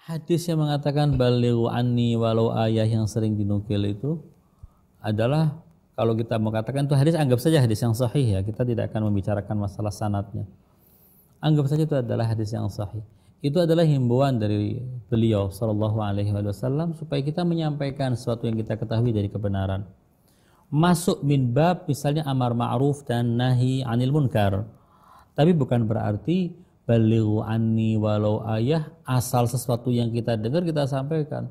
Hadis yang mengatakan balighu anni walau ayah yang sering dinukil itu adalah, kalau kita mengatakan itu hadis, anggap saja hadis yang sahih ya, kita tidak akan membicarakan masalah sanadnya. Anggap saja itu adalah hadis yang sahih. Itu adalah himbauan dari beliau sallallahu alaihi wasallam supaya kita menyampaikan sesuatu yang kita ketahui dari kebenaran. Masuk min bab misalnya amar ma'ruf dan nahi anil munkar. Tapi bukan berarti balighu anni walau ayah, asal sesuatu yang kita dengar kita sampaikan.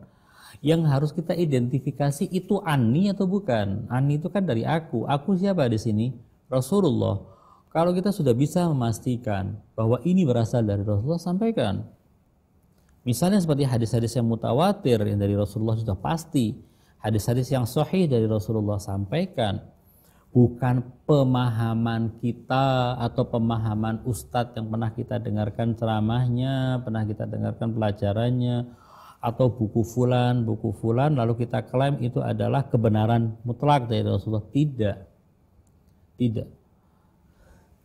Yang harus kita identifikasi itu anni atau bukan. Anni itu kan dari aku. Aku siapa di sini? Rasulullah. Kalau kita sudah bisa memastikan bahwa ini berasal dari Rasulullah, sampaikan. Misalnya seperti hadis-hadis yang mutawatir yang dari Rasulullah sudah pasti. Hadis-hadis yang sahih dari Rasulullah, sampaikan. Bukan pemahaman kita atau pemahaman ustadz yang pernah kita dengarkan ceramahnya, pernah kita dengarkan pelajarannya, atau buku fulan lalu kita klaim itu adalah kebenaran mutlak dari Rasulullah.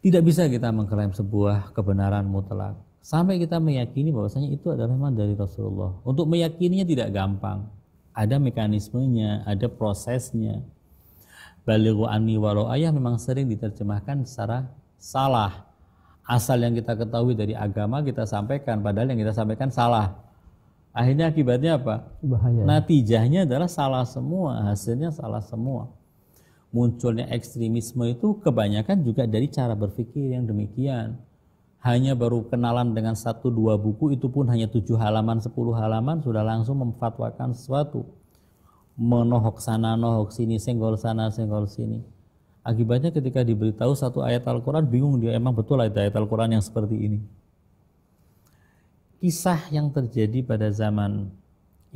Tidak bisa kita mengklaim sebuah kebenaran mutlak sampai kita meyakini bahwasanya itu adalah memang dari Rasulullah. Untuk meyakininya tidak gampang, ada mekanismenya, ada prosesnya. Balighu anni walau ayah memang sering diterjemahkan secara salah. Asal yang kita ketahui dari agama kita sampaikan, padahal yang kita sampaikan salah. Akhirnya akibatnya apa? Bahaya. Natijahnya adalah salah semua, hasilnya salah semua. Munculnya ekstremisme itu kebanyakan juga dari cara berpikir yang demikian. Hanya baru kenalan dengan 1-2 buku, itu pun hanya 7 halaman, 10 halaman sudah langsung memfatwakan sesuatu. Menohok sana, nohok sini, senggol sana, senggol sini. Akibatnya ketika diberitahu satu ayat Al-Quran, bingung dia, emang betul ayat Al-Quran yang seperti ini. Kisah yang terjadi pada zaman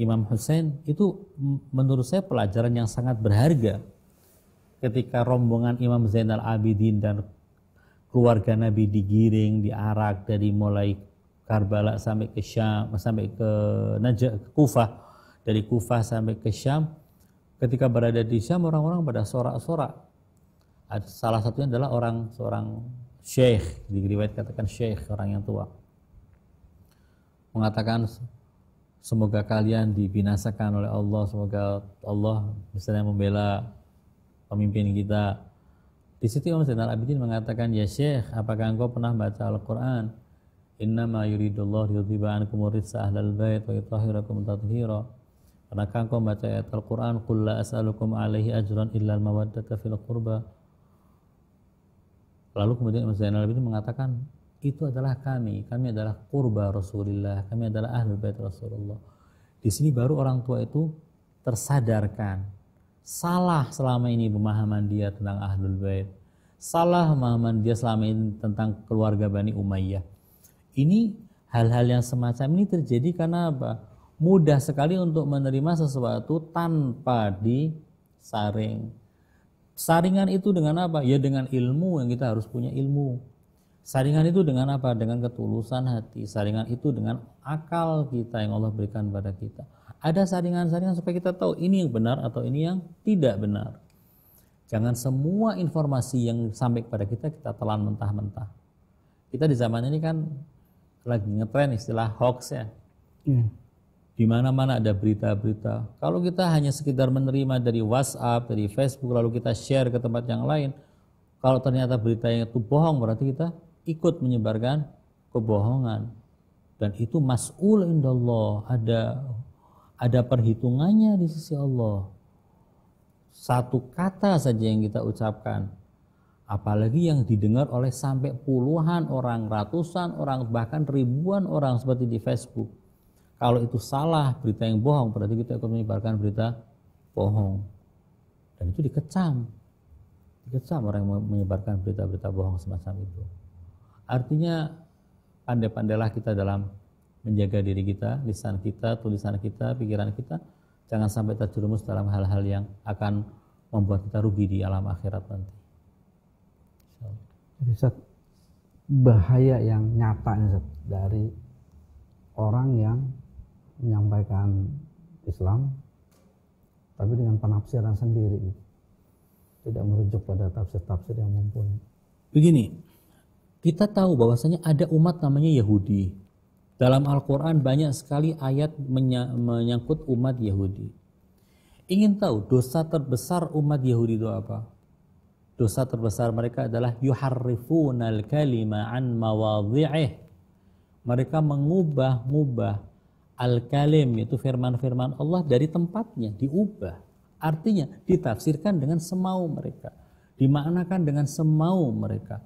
Imam Hussein itu menurut saya pelajaran yang sangat berharga. Ketika rombongan Imam Zainal Abidin dan keluarga Nabi digiring, diarak dari mulai Karbala sampai ke Syam, sampai ke Najd, Kufah, dari Kufah sampai ke Syam. Ketika berada di Syam, orang-orang pada sorak-sorak. Salah satunya adalah seorang syekh, di riwayat katakan syekh, orang yang tua, mengatakan semoga kalian dibinasakan oleh Allah, semoga Allah misalnya membela pemimpin kita. Di situ Imam Zainal Abidin mengatakan, ya syekh, apakah engkau pernah baca Al-Quran? Innama yuridullahu liyudhiba ankumur rijsa ahlal bait wa yutahhirakum tathira. Pernahkah engkau membaca ayat Al-Quran? Qul la as'alukum alaihi ajran illa al-mawaddata fil qurba. Lalu kemudian Imam Zainal Abidin mengatakan, itu adalah kami adalah qurba Rasulullah, kami adalah ahlul bait Rasulullah. Di sini baru orang tua itu tersadarkan salah selama ini pemahaman dia tentang ahlul bait, salah pemahaman dia selama ini tentang keluarga Bani Umayyah. Ini hal-hal yang semacam ini terjadi karena apa? Mudah sekali untuk menerima sesuatu tanpa disaring. Saringan itu dengan apa? Ya dengan ilmu, yang kita harus punya ilmu. Saringan itu dengan apa? Dengan ketulusan hati. Saringan itu dengan akal kita yang Allah berikan pada kita. Ada saringan-saringan supaya kita tahu ini yang benar atau ini yang tidak benar. Jangan semua informasi yang sampai kepada kita telan mentah-mentah. Kita di zaman ini kan lagi ngetren istilah hoax ya. Di mana-mana ada berita-berita. Kalau kita hanya sekedar menerima dari WhatsApp, dari Facebook, lalu kita share ke tempat yang lain, kalau ternyata beritanya itu bohong, berarti kita ikut menyebarkan kebohongan. Dan itu mas'ul indallah, ada perhitungannya di sisi Allah. Satu kata saja yang kita ucapkan, apalagi yang didengar oleh sampai puluhan orang, ratusan orang, bahkan ribuan orang seperti di Facebook. Kalau itu salah, berita yang bohong, berarti kita ikut menyebarkan berita bohong. Dan itu dikecam orang yang menyebarkan berita-berita bohong semacam itu. Artinya pandai-pandailah kita dalam menjaga diri kita, lisan kita, tulisan kita, pikiran kita, jangan sampai terjerumus dalam hal-hal yang akan membuat kita rugi di alam akhirat nanti. Jadi Ustaz, bahaya yang nyata Ustaz, dari orang yang menyampaikan Islam tapi dengan penafsiran sendiri, tidak merujuk pada tafsir-tafsir yang mumpuni. Begini, kita tahu bahwasanya ada umat namanya Yahudi. Dalam Al-Quran banyak sekali ayat menyangkut umat Yahudi. Ingin tahu dosa terbesar umat Yahudi itu apa? Dosa terbesar mereka adalah yuharrifunal kalima an mawadhi'ih. Mereka mengubah-ubah al-kalim, itu firman-firman Allah dari tempatnya, diubah. Artinya ditafsirkan dengan semau mereka, dimaknakan dengan semau mereka.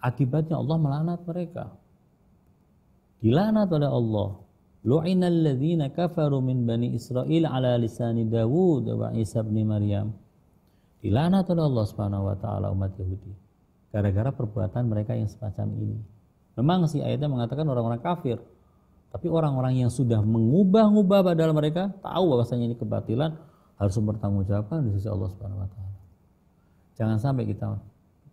Akibatnya Allah melaknat mereka. Dilaknat oleh Allah. Lu'inal ladzina kafaru min bani Israil ala lisani Dawud wa Isa bin Maryam. Dilaknat oleh Allah Subhanahu wa taala umat Yahudi gara-gara perbuatan mereka yang semacam ini. Memang si ayatnya mengatakan orang-orang kafir, tapi orang-orang yang sudah mengubah-ubah padahal mereka tahu bahwasanya ini kebatilan harus mempertanggungjawabkan di sisi Allah Subhanahu wa taala. Jangan sampai kita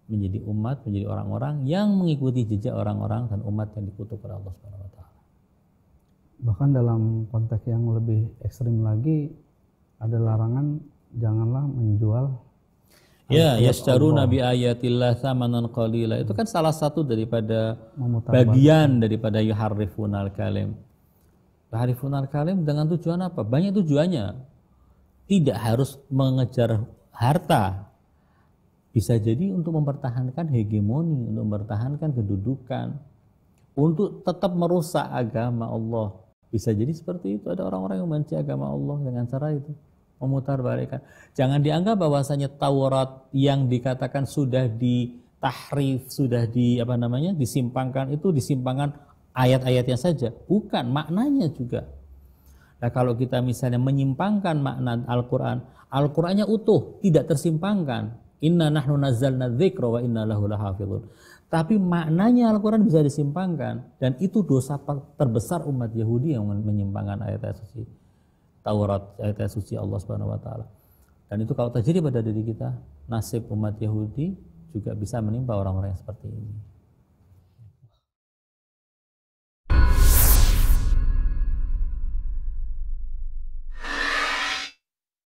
menjadi umat, menjadi orang-orang yang mengikuti jejak orang-orang dan umat yang dikutuk oleh Allah Subhanahu wa taala. Bahkan dalam konteks yang lebih ekstrim lagi ada larangan janganlah menjual ya yashtaruna bi ayatillah tsamanan qalila. Itu kan salah satu daripada bagian daripada yuharrifunal kalim. Yuharrifunal kalim dengan tujuan apa? Banyak tujuannya. Tidak harus mengejar harta. Bisa jadi untuk mempertahankan hegemoni, untuk mempertahankan kedudukan, untuk tetap merusak agama Allah. Bisa jadi seperti itu. Ada orang-orang yang membenci agama Allah dengan cara itu, memutarbalikkan. Jangan dianggap bahwasanya Taurat yang dikatakan sudah ditahrif, sudah disimpangkan, itu disimpangkan ayat-ayatnya saja. Bukan, maknanya juga. Nah, kalau kita misalnya menyimpangkan makna Al-Quran, Al-Qurannya utuh, tidak tersimpangkan. Inna nahnu nazzalna dzikra wa inna lahu lahafizun. Tapi maknanya Al-Quran bisa disimpangkan, dan itu dosa terbesar umat Yahudi yang menyimpangkan ayat-ayat suci Taurat, ayat-ayat suci Allah Subhanahu wa taala. Dan itu kalau terjadi pada diri kita, nasib umat Yahudi juga bisa menimpa orang-orang yang seperti ini.